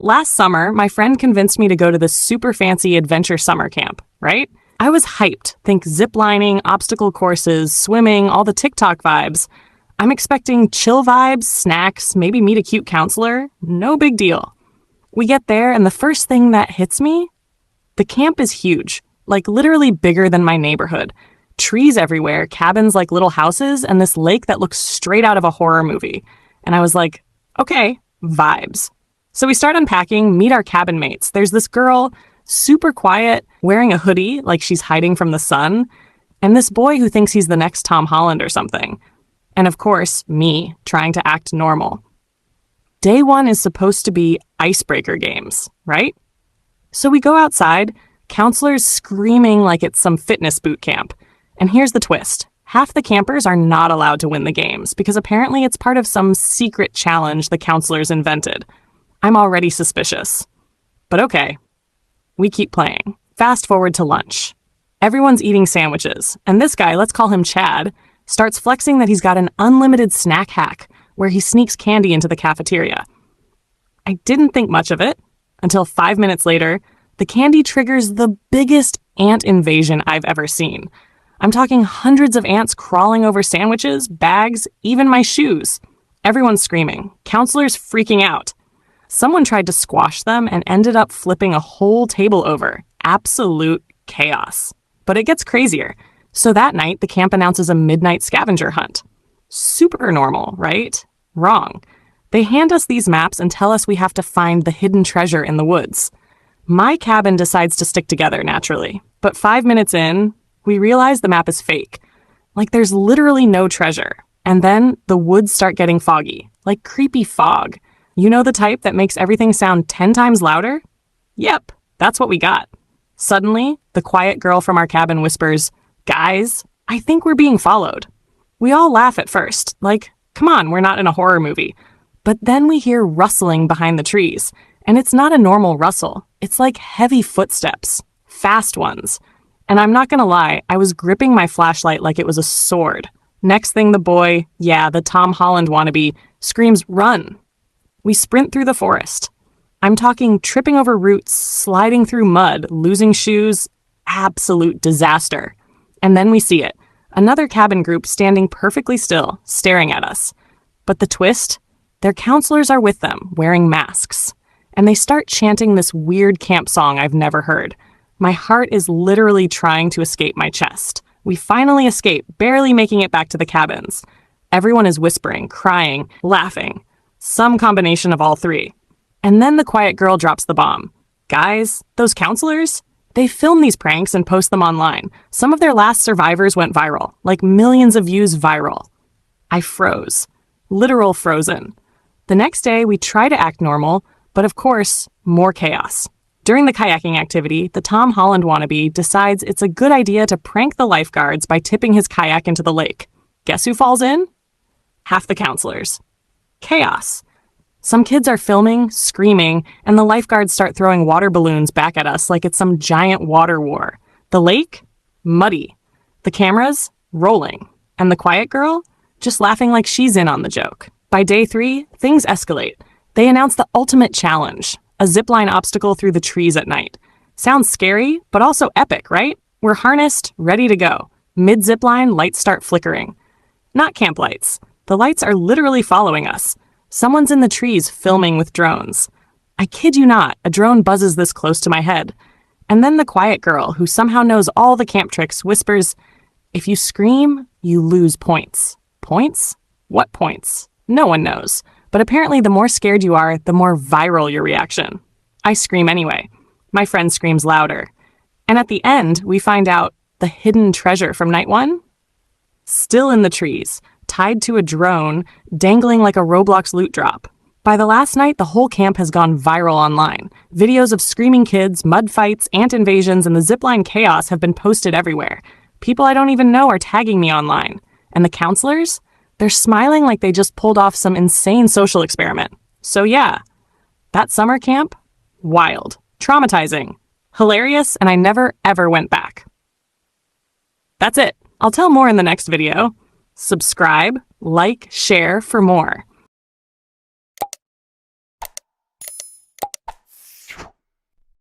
Last summer, my friend convinced me to go to this super fancy adventure summer camp, right? I was hyped. Think zip lining, obstacle courses, swimming, all the TikTok vibes. I'm expecting chill vibes, snacks, maybe meet a cute counselor. No big deal. We get there, and the first thing that hits me? The camp is huge, like literally bigger than my neighborhood. Trees everywhere, cabins like little houses, and this lake that looks straight out of a horror movie. And I was like, okay, vibes. So we start unpacking, meet our cabin mates. There's this girl, super quiet, wearing a hoodie like she's hiding from the sun, and this boy who thinks he's the next Tom Holland or something. And of course, me, trying to act normal. Day one is supposed to be icebreaker games, right? So we go outside, counselors screaming like it's some fitness boot camp. And here's the twist. Half the campers are not allowed to win the games because apparently it's part of some secret challenge the counselors invented. I'm already suspicious. But okay. We keep playing. Fast forward to lunch. Everyone's eating sandwiches, and this guy, let's call him Chad, starts flexing that he's got an unlimited snack hack where he sneaks candy into the cafeteria. I didn't think much of it until 5 minutes later, the candy triggers the biggest ant invasion I've ever seen. I'm talking hundreds of ants crawling over sandwiches, bags, even my shoes. Everyone's screaming. Counselors freaking out. Someone tried to squash them and ended up flipping a whole table over. Absolute chaos. But it gets crazier. So that night, the camp announces a midnight scavenger hunt. Super normal, right? Wrong. They hand us these maps and tell us we have to find the hidden treasure in the woods. My cabin decides to stick together naturally. But 5 minutes in, we realize the map is fake. Like there's literally no treasure. And then the woods start getting foggy, like creepy fog. You know the type that makes everything sound 10 times louder? Yep, that's what we got. Suddenly, the quiet girl from our cabin whispers, "Guys, I think we're being followed." We all laugh at first, like, come on, we're not in a horror movie. But then we hear rustling behind the trees, and it's not a normal rustle. It's like heavy footsteps, fast ones. And I'm not gonna lie, I was gripping my flashlight like it was a sword. Next thing the boy, the Tom Holland wannabe, screams, "Run!" We sprint through the forest. I'm talking tripping over roots, sliding through mud, losing shoes, absolute disaster. And then we see it. Another cabin group standing perfectly still, staring at us. But the twist? Their counselors are with them, wearing masks. And they start chanting this weird camp song I've never heard. My heart is literally trying to escape my chest. We finally escape, barely making it back to the cabins. Everyone is whispering, crying, laughing. Some combination of all three. And then the quiet girl drops the bomb. Guys, those counselors? They film these pranks and post them online. Some of their last survivors went viral, like millions of views viral. I froze. Literal frozen. The next day, we try to act normal, but of course, more chaos. During the kayaking activity, the Tom Holland wannabe decides it's a good idea to prank the lifeguards by tipping his kayak into the lake. Guess who falls in? Half the counselors. Chaos. Some kids are filming, screaming, and the lifeguards start throwing water balloons back at us like it's some giant water war. The lake? Muddy. The cameras? Rolling. And the quiet girl? Just laughing like she's in on the joke. By day 3, things escalate. They announce the ultimate challenge, a zipline obstacle through the trees at night. Sounds scary, but also epic, right? We're harnessed, ready to go. Mid-zipline, lights start flickering. Not camp lights. The lights are literally following us. Someone's in the trees filming with drones. I kid you not, a drone buzzes this close to my head. And then the quiet girl, who somehow knows all the camp tricks, whispers, "If you scream, you lose points." Points? What points? No one knows. But apparently the more scared you are, the more viral your reaction. I scream anyway. My friend screams louder. And at the end, we find out the hidden treasure from night 1? Still in the trees, tied to a drone, dangling like a Roblox loot drop. By the last night, the whole camp has gone viral online. Videos of screaming kids, mud fights, ant invasions, and the zipline chaos have been posted everywhere. People I don't even know are tagging me online. And the counselors? They're smiling like they just pulled off some insane social experiment. So yeah, that summer camp? Wild. Traumatizing. Hilarious, and I never ever went back. That's it. I'll tell more in the next video. Subscribe, like, share for more.